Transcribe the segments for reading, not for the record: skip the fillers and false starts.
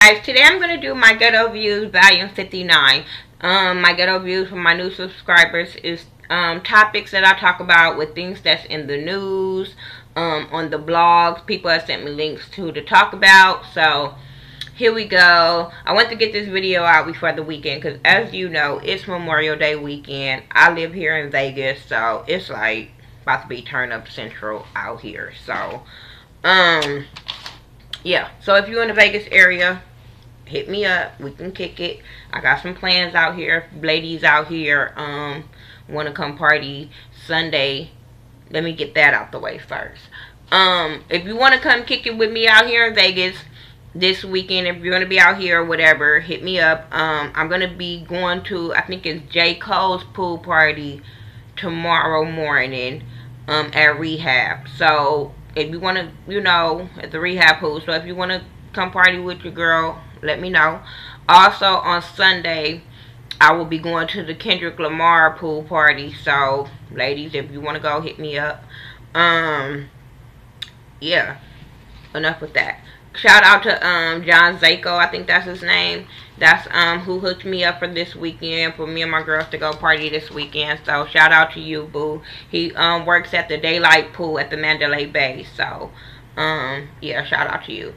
Guys, today I'm going to do my Ghetto Views Volume 59. My Ghetto Views for my new subscribers is topics that I talk about with things that's in the news, on the blogs. People have sent me links to talk about. So, here we go. I want to get this video out before the weekend because, as you know, it's Memorial Day weekend. I live here in Vegas, so it's like about to be turn up central out here. So, yeah. So if you're in the Vegas area, hit me up. We can kick it. I got some plans out here. Ladies out here want to come party Sunday. Let me get that out the way first. If you want to come kick it with me out here in Vegas this weekend, if you're going to be out here or whatever, hit me up. I'm going to be going to, I think it's J. Cole's pool party tomorrow morning at Rehab. So if you want to, you know, at the Rehab pool. So if you want to come party with your girl, let me know. Also on Sunday, I will be going to the Kendrick Lamar pool party. So ladies, if you want to go, hit me up. Yeah, enough with that. Shout out to John Zako, I think that's his name. That's who hooked me up for this weekend, for me and my girls to go party this weekend. So shout out to you, boo. He works at the Daylight Pool at the Mandalay Bay. So yeah, shout out to you.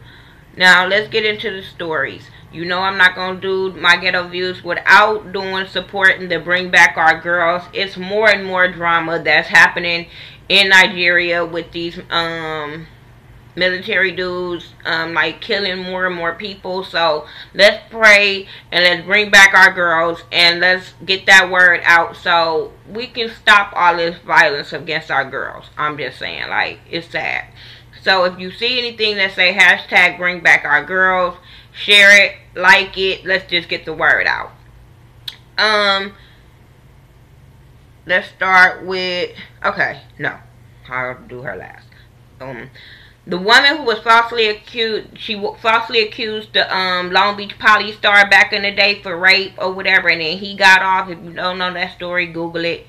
Now let's get into the stories. You know I'm not gonna do my ghetto views without doing supporting the Bring Back Our Girls. It's more and more drama that's happening in Nigeria with these military dudes like killing more and more people. So let's pray and let's bring back our girls and let's get that word out so we can stop all this violence against our girls. I'm just saying, like, it's sad. So if you see anything that say hashtag bring back our girls, share it, like it. Let's just get the word out. Let's start with, okay, no, I'll do her last. The woman who was falsely accused, she falsely accused the Long Beach Poly star back in the day for rape or whatever, and then he got off. If you don't know that story, Google it.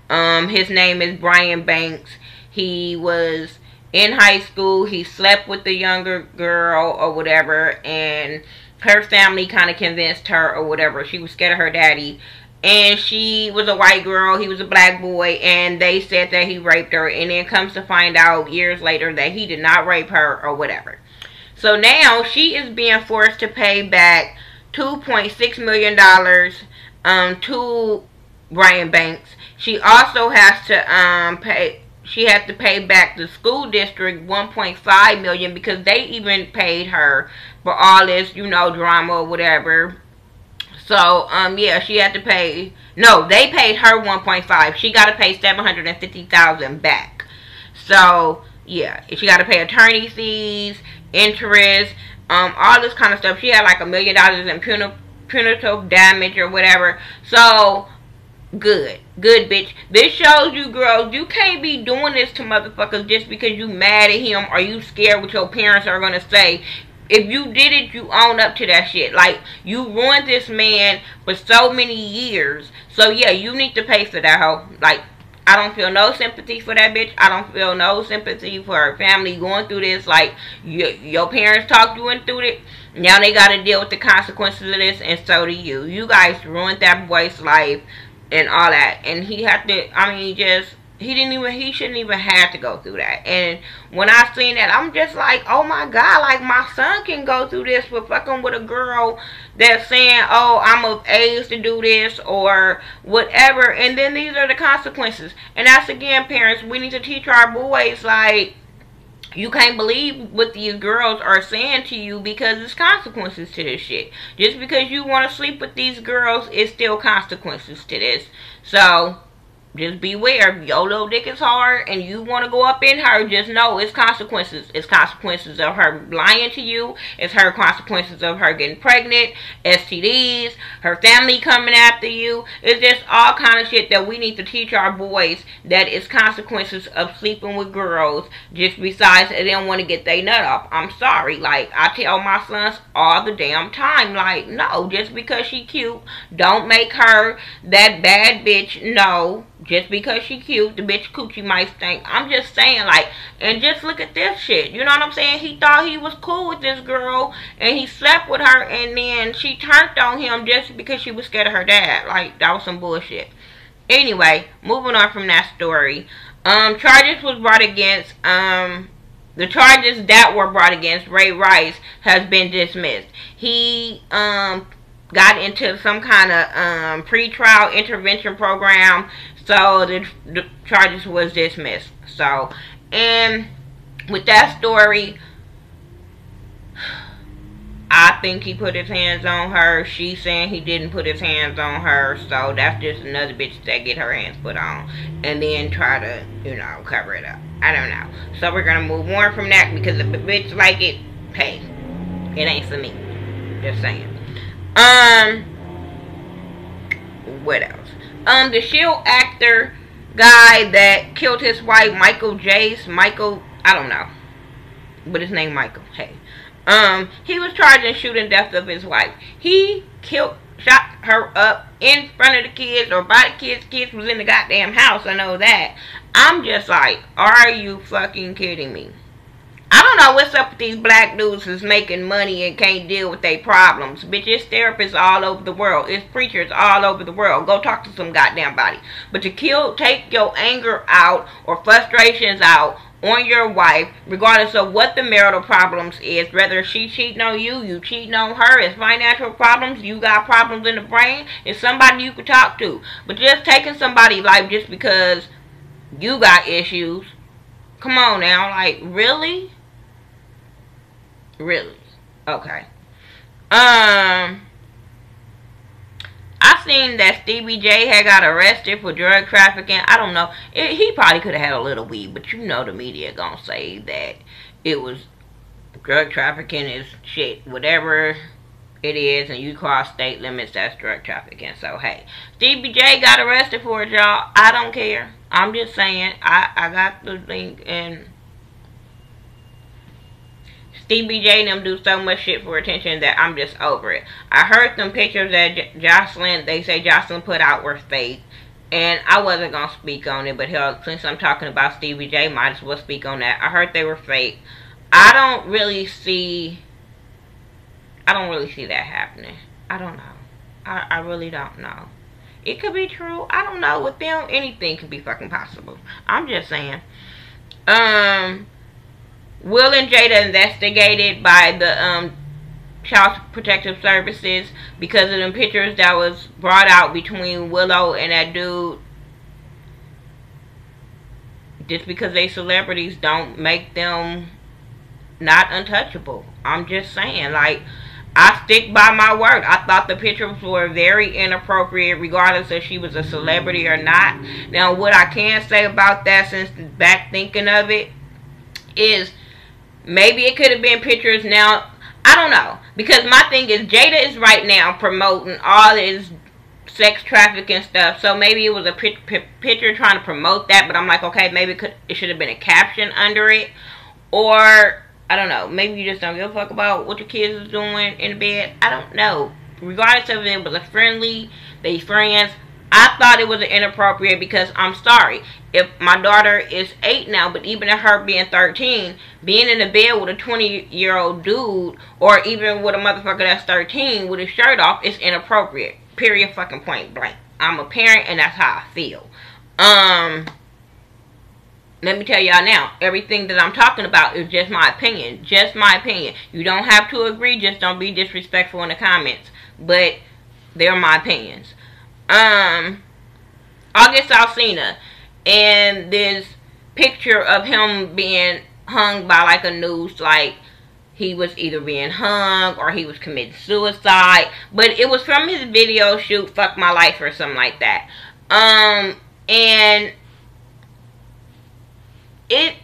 His name is Brian Banks. He was in high school. He slept with the younger girl or whatever, and her family kind of convinced her or whatever. She was scared of her daddy. And she was a white girl, he was a black boy, and they said that he raped her, and then comes to find out years later that he did not rape her or whatever. So now she is being forced to pay back $2.6 million to Brian Banks. She also has to pay back the school district $1.5 million because they even paid her for all this, you know, drama or whatever. So, yeah, she had to pay, no, they paid her 1.5. She got to pay $750,000 back. So, yeah, she got to pay attorney fees, interest, all this kind of stuff. She had like $1 million in punitive damage or whatever. So, good, bitch. This shows you, girls, you can't be doing this to motherfuckers just because you mad at him or you scared what your parents are going to say. If you did it, you own up to that shit. Like, you ruined this man for so many years. So, yeah, you need to pay for that hoe. Like, I don't feel no sympathy for that bitch. I don't feel no sympathy for her family going through this. Like, your parents talked you in through it. Now they got to deal with the consequences of this, and so do you. You guys ruined that boy's life and all that. And he had to, I mean, he shouldn't even have to go through that. And when I seen that, I'm just like, oh my God, like my son can go through this for fucking with a girl that's saying, oh, I'm of age to do this or whatever. And then these are the consequences. And that's, again, parents, we need to teach our boys, like, you can't believe what these girls are saying to you because there's consequences to this shit. Just because you want to sleep with these girls, it's still consequences to this. So just beware. If your little dick is hard and you want to go up in her, just know it's consequences. It's consequences of her lying to you. It's her consequences of her getting pregnant, STDs, her family coming after you. It's just all kind of shit that we need to teach our boys, that it's consequences of sleeping with girls just besides they don't want to get their nut off. I'm sorry. Like, I tell my sons all the damn time, like, no, just because she cute, don't make her that bad bitch. No. Just because she cute, the bitch coochie might stink. I'm just saying, like, and just look at this shit. You know what I'm saying? He thought he was cool with this girl, and he slept with her, and then she turned on him just because she was scared of her dad. Like, that was some bullshit. Anyway, moving on from that story. Charges was brought against, the charges that were brought against Ray Rice has been dismissed. He, got into some kind of pre-trial intervention program, so the charges was dismissed. So, and with that story, I think he put his hands on her. She's saying he didn't put his hands on her, so that's just another bitch that get her hands put on and then try to, you know, cover it up. I don't know. So we're gonna move on from that, because if a bitch like it, hey, it ain't for me. Just saying. What else? The Shield actor guy that killed his wife, Michael, I don't know, but his name Michael. Hey, he was charged in shooting death of his wife. He shot her up in front of the kids, or by the kids. Kids was in the goddamn house. I know that. I'm just like, are you fucking kidding me? I don't know what's up with these black dudes who's making money and can't deal with their problems. Bitch, it's therapists all over the world. It's preachers all over the world. Go talk to some goddamn body. But to take your anger out or frustrations out on your wife, regardless of what the marital problems is, whether she cheating on you, you cheating on her, it's financial problems, you got problems in the brain, it's somebody you could talk to. But just taking somebody's life just because you got issues, come on now, like, really? Really? Okay. I seen that Stevie J had got arrested for drug trafficking. I don't know. He probably could have had a little weed, but you know the media gonna say that it was drug trafficking is shit. Whatever it is, and you cross state limits, that's drug trafficking. So, hey. Stevie J got arrested for it, y'all. I don't care. I'm just saying. I got the link, and Stevie J and them do so much shit for attention that I'm just over it. I heard them pictures that they say Jocelyn put out were fake. And I wasn't going to speak on it, but hell, since I'm talking about Stevie J, might as well speak on that. I heard they were fake. I don't really see that happening. I don't know. I really don't know. It could be true. I don't know. With them, anything could be fucking possible. I'm just saying. Will and Jada investigated by the Child Protective Services because of them pictures that was brought out between Willow and that dude. Just because they celebrities don't make them not untouchable. I'm just saying, like, I stick by my word. I thought the pictures were very inappropriate, regardless if she was a celebrity or not. Now, what I can say about that, since back thinking of it, is maybe it could have been pictures now. I don't know. Because my thing is, Jada is right now promoting all this sex trafficking stuff. So maybe it was a picture trying to promote that. But I'm like, okay, maybe it should have been a caption under it. Or, I don't know. Maybe you just don't give a fuck about what your kids is doing in the bed. I don't know. Regardless of it was a friendly, they friends. I thought it was inappropriate because I'm sorry. If my daughter is 8 now, but even at her being 13, being in the bed with a 20-year-old dude, or even with a motherfucker that's 13 with his shirt off, is inappropriate. Period fucking point blank. I'm a parent and that's how I feel. Let me tell y'all now, everything that I'm talking about is just my opinion. Just my opinion. You don't have to agree, just don't be disrespectful in the comments. But they're my opinions. August Alsina, and this picture of him being hung by like a noose, like he was either being hung or he was committing suicide, but it was from his video shoot Fuck My Life or something like that. And it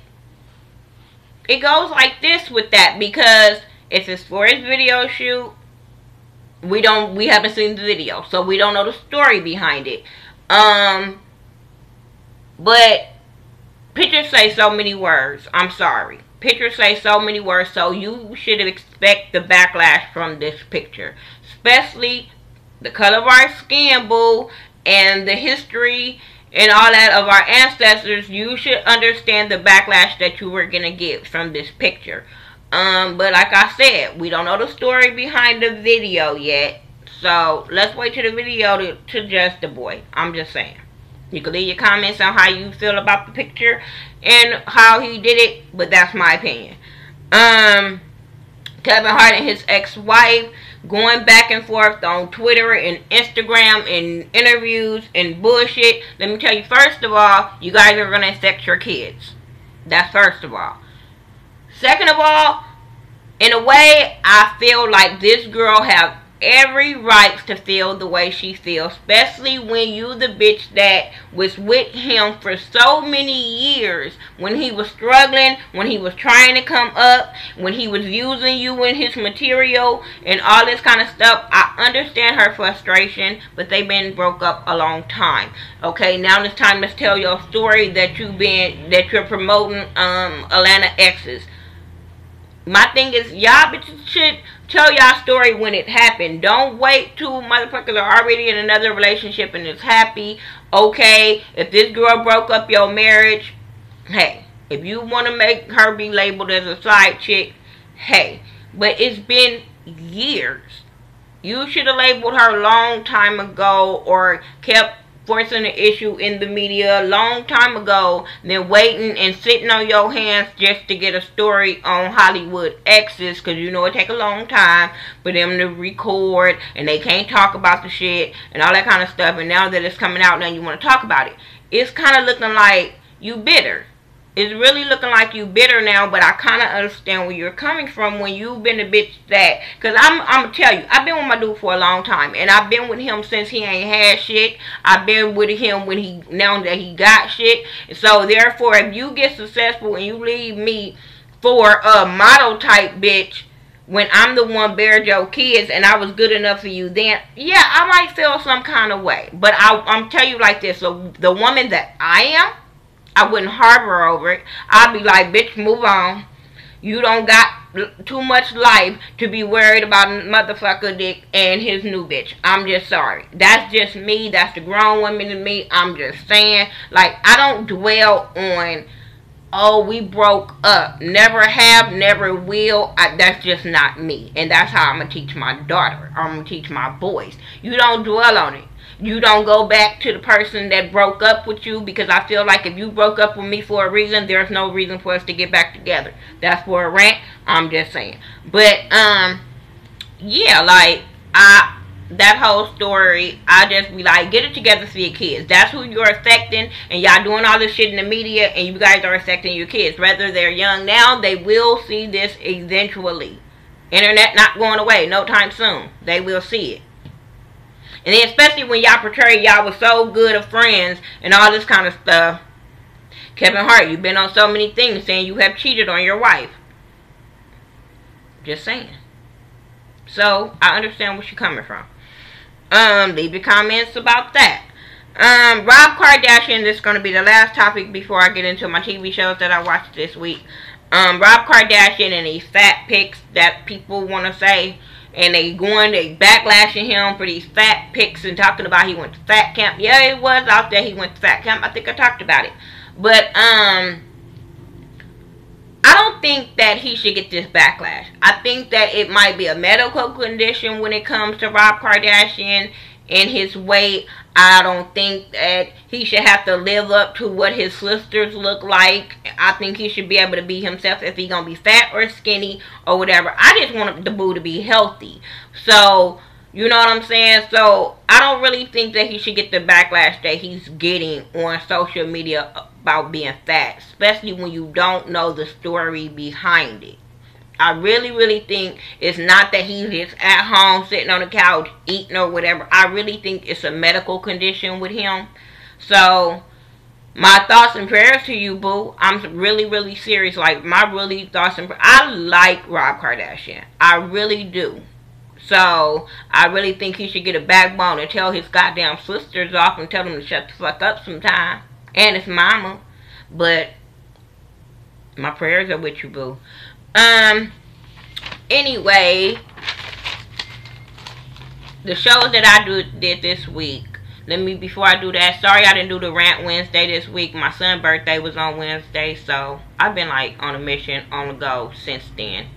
goes like this with that, because if it's for his video shoot, we haven't seen the video, so we don't know the story behind it. But pictures say so many words. I'm sorry. Pictures say so many words, so you should expect the backlash from this picture. Especially the color of our skin, boo, and the history and all that of our ancestors, you should understand the backlash that you were gonna get from this picture. But like I said, we don't know the story behind the video yet. So let's wait till the video to judge the boy. I'm just saying. You can leave your comments on how you feel about the picture and how he did it, but that's my opinion. Kevin Hart and his ex-wife going back and forth on Twitter and Instagram and interviews and bullshit. Let me tell you, first of all, you guys are going to affect your kids. That's first of all. Second of all, in a way, I feel like this girl have every right to feel the way she feels, especially when you the bitch that was with him for so many years, when he was struggling, when he was trying to come up, when he was using you in his material and all this kind of stuff. I understand her frustration, but they've been broke up a long time. Okay, now it's time to tell your story that you're promoting Atlanta exes. My thing is, y'all bitches should tell y'all story when it happened. Don't wait till motherfuckers are already in another relationship and it's happy. Okay, if this girl broke up your marriage, hey, if you want to make her be labeled as a side chick, hey, but it's been years. You should have labeled her a long time ago or kept forcing the issue in the media a long time ago than waiting and sitting on your hands just to get a story on Hollywood exes, because you know it take a long time for them to record and they can't talk about the shit and all that kind of stuff, and now that it's coming out now you want to talk about it. It's kind of looking like you bitter. It's really looking like you bitter now, but I kind of understand where you're coming from when you've been a bitch that... Because I'm going to tell you, I've been with my dude for a long time. And I've been with him since he ain't had shit. I've been with him now that he got shit. So, therefore, if you get successful and you leave me for a model type bitch when I'm the one bearing your kids and I was good enough for you, then, yeah, I might feel some kind of way. But I'm telling you like this. So, the woman that I am, I wouldn't harbor over it. I'd be like, bitch, move on. You don't got too much life to be worried about a motherfucker dick and his new bitch. I'm just sorry. That's just me. That's the grown woman in me. I'm just saying. Like, I don't dwell on, oh, we broke up. Never have, never will. That's just not me. And that's how I'm going to teach my daughter. I'm going to teach my boys. You don't dwell on it. You don't go back to the person that broke up with you, because I feel like if you broke up with me for a reason, there's no reason for us to get back together. That's for a rant. I'm just saying. But, yeah, like, that whole story, I just be like, get it together for your kids. That's who you're affecting, and y'all doing all this shit in the media, and you guys are affecting your kids. Whether they're young now, they will see this eventually. Internet not going away no time soon. They will see it. And then especially when y'all portray y'all was so good of friends and all this kind of stuff. Kevin Hart, you've been on so many things saying you have cheated on your wife. Just saying. So, I understand where you're coming from. Leave your comments about that. Rob Kardashian, this is going to be the last topic before I get into my TV shows that I watched this week. Rob Kardashian and these fat pics that people want to say. And they backlashing him for these fat pics and talking about he went to fat camp. Yeah, it was out there he went to fat camp. I think I talked about it. But, I don't think that he should get this backlash. I think that it might be a medical condition when it comes to Rob Kardashian and his weight. I don't think that he should have to live up to what his sisters look like. I think he should be able to be himself if he's going to be fat or skinny or whatever. I just want the boo to be healthy. So, you know what I'm saying? So, I don't really think that he should get the backlash that he's getting on social media about being fat. Especially when you don't know the story behind it. I really, really think it's not that he's just at home sitting on the couch eating or whatever. I really think it's a medical condition with him. So, my thoughts and prayers to you, boo. I'm really, really serious. Like, my really thoughts and prayers. I like Rob Kardashian. I really do. So, I really think he should get a backbone and tell his goddamn sisters off and tell them to shut the fuck up sometime. And his mama. But, my prayers are with you, boo. Anyway, the shows that I did this week, Before I do that, sorry I didn't do the rant Wednesday this week. My son's birthday was on Wednesday, so I've been like on a mission, on the go since then.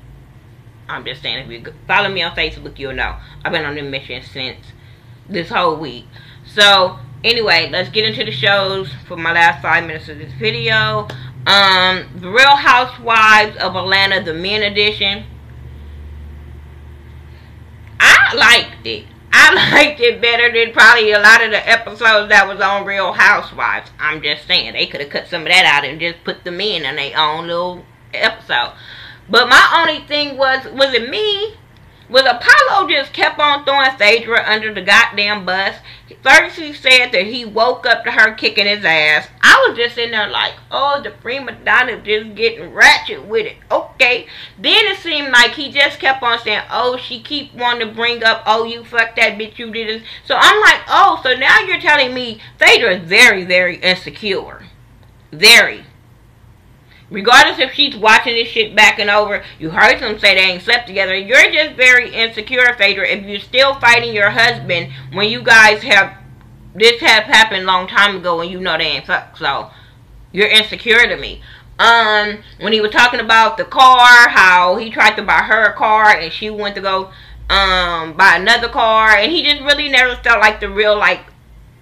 I'm just saying, if you follow me on Facebook, you'll know. I've been on a mission since this whole week. So, anyway, let's get into the shows for my last 5 minutes of this video. The Real Housewives of Atlanta, the Men Edition. I liked it. I liked it better than probably a lot of the episodes that was on Real Housewives. I'm just saying, they could have cut some of that out and just put the men in their own little episode. But my only thing was it me? Was Apollo just kept on throwing Phaedra under the goddamn bus? First he said that he woke up to her kicking his ass. I was just in there like, oh, the prima donna just getting ratchet with it. Okay. Then it seemed like he just kept on saying, oh, she keep wanting to bring up, oh, you fucked that bitch, you did this. So I'm like, oh, so now you're telling me Phaedra is very, very insecure. Very. Regardless if she's watching this shit back and over, you heard them say they ain't slept together. You're just very insecure, Phaedra, if you're still fighting your husband when you guys have, this have happened a long time ago and you know they ain't fucked. So, you're insecure to me. When he was talking about the car, how he tried to buy her a car and she went to go, buy another car. And he just really never felt like the real, like,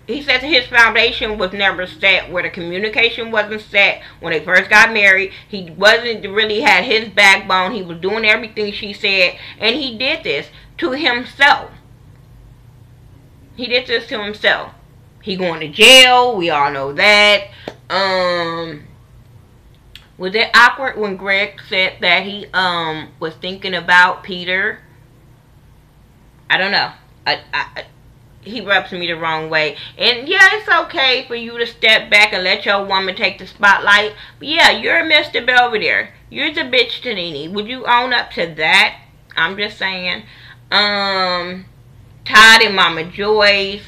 he said his foundation was never set, where the communication wasn't set when they first got married. He wasn't really had his backbone. He was doing everything she said. And he did this to himself. He did this to himself. He going to jail. We all know that. Was it awkward when Greg said that he was thinking about Peter? I don't know. He rubs me the wrong way. And yeah, it's okay for you to step back and let your woman take the spotlight. But yeah, you're Mr. Belvedere. You're the bitch to Nene. Would you own up to that? I'm just saying. Todd and Mama Joyce.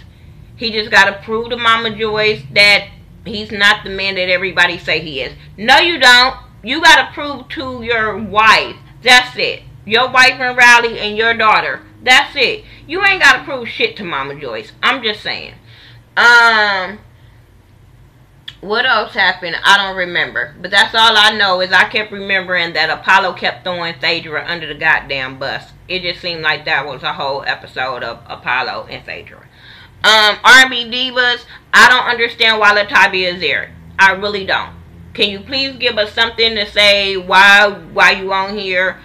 He just got to prove to Mama Joyce that he's not the man that everybody say he is. No, you don't. You got to prove to your wife. That's it. Your wife and Riley and your daughter. That's it. You ain't got to prove shit to Mama Joyce. I'm just saying. What else happened? I don't remember. But that's all I know is I kept remembering that Apollo kept throwing Phaedra under the goddamn bus. It just seemed like that was a whole episode of Apollo and Phaedra. R&B Divas, I don't understand why Latavia is there. I really don't. Can you please give us something to say why you on here?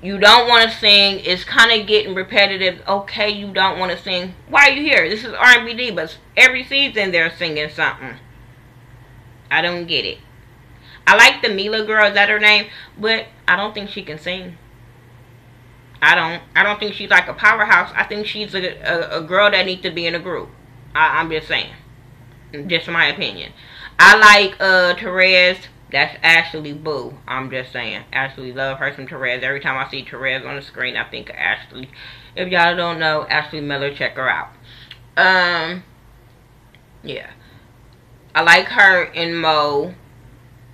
You don't want to sing. It's kind of getting repetitive. Okay, you don't want to sing. Why are you here? This is R&B Divas. Every season they're singing something. I don't get it. I like the Mila girl. Is that her name? But I don't think she can sing. I don't think she's like a powerhouse. I think she's a girl that needs to be in a group. I'm just saying. Just my opinion. I like Therese. That's Ashley Boo. I'm just saying. Ashley love her some Therese. Every time I see Therese on the screen, I think of Ashley. If y'all don't know, Ashley Miller, check her out. Yeah. I like her and Mo.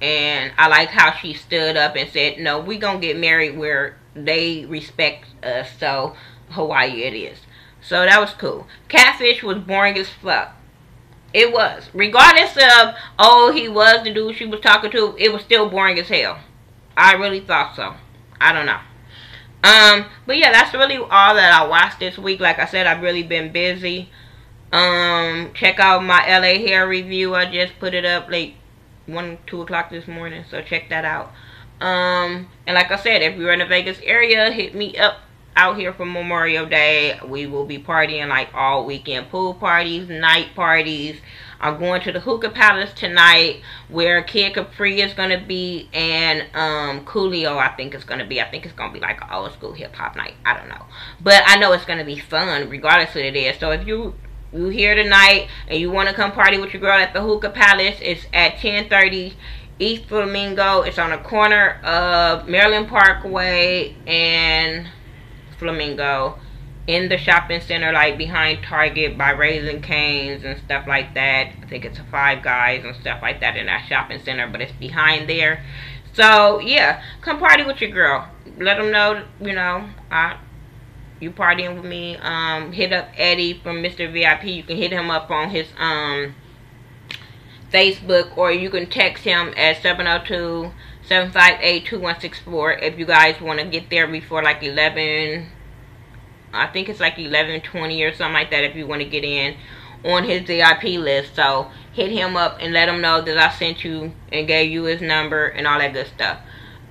And I like how she stood up and said, no, we gonna get married where they respect us. So, Hawaii it is. So, that was cool. Catfish was boring as fuck. It was. Regardless of, oh, he was the dude she was talking to, it was still boring as hell. I really thought so. I don't know. But yeah, that's really all that I watched this week. Like I said, I've really been busy. Check out my LA hair review. I just put it up like 1, 2 o'clock this morning. So check that out. And like I said, if you're in the Vegas area, hit me up out here for Memorial Day. We will be partying like all weekend. Pool parties, night parties. I'm going to the Hookah Palace tonight where Kid Capri is going to be and Coolio I think is going to be. I think it's going to be like an old school hip hop night. I don't know. But I know it's going to be fun regardless of it is. So if you here tonight and you want to come party with your girl at the Hookah Palace, it's at 1030 East Flamingo. It's on the corner of Maryland Parkway and Flamingo, in the shopping center, like behind Target by Raising Cane's and stuff like that. I think it's a Five Guys and stuff like that in that shopping center, but it's behind there. So yeah, come party with your girl. Let them know, you know, you partying with me, hit up Eddie from Mr. VIP. You can hit him up on his Facebook, or you can text him at 702-758-2164 if you guys want to get there before like 11. I think it's like 11:20 or something like that if you want to get in on his VIP list. So hit him up and let him know that I sent you and gave you his number and all that good stuff.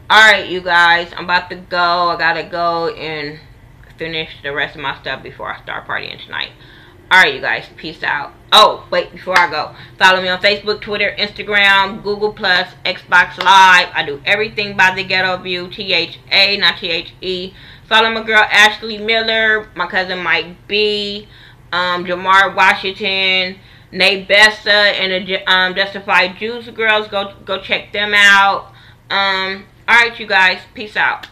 Alright, you guys, I'm about to go. I gotta go and finish the rest of my stuff before I start partying tonight. Alright, you guys, peace out. Oh, wait, before I go, follow me on Facebook, Twitter, Instagram, Google+, Xbox Live. I do everything by The Ghetto View, T-H-A, not T-H-E. Follow my girl Ashley Miller, my cousin Mike B, Jamar Washington, Nate Bessa, and the Justified Juice Girls. Go check them out. Alright, you guys, peace out.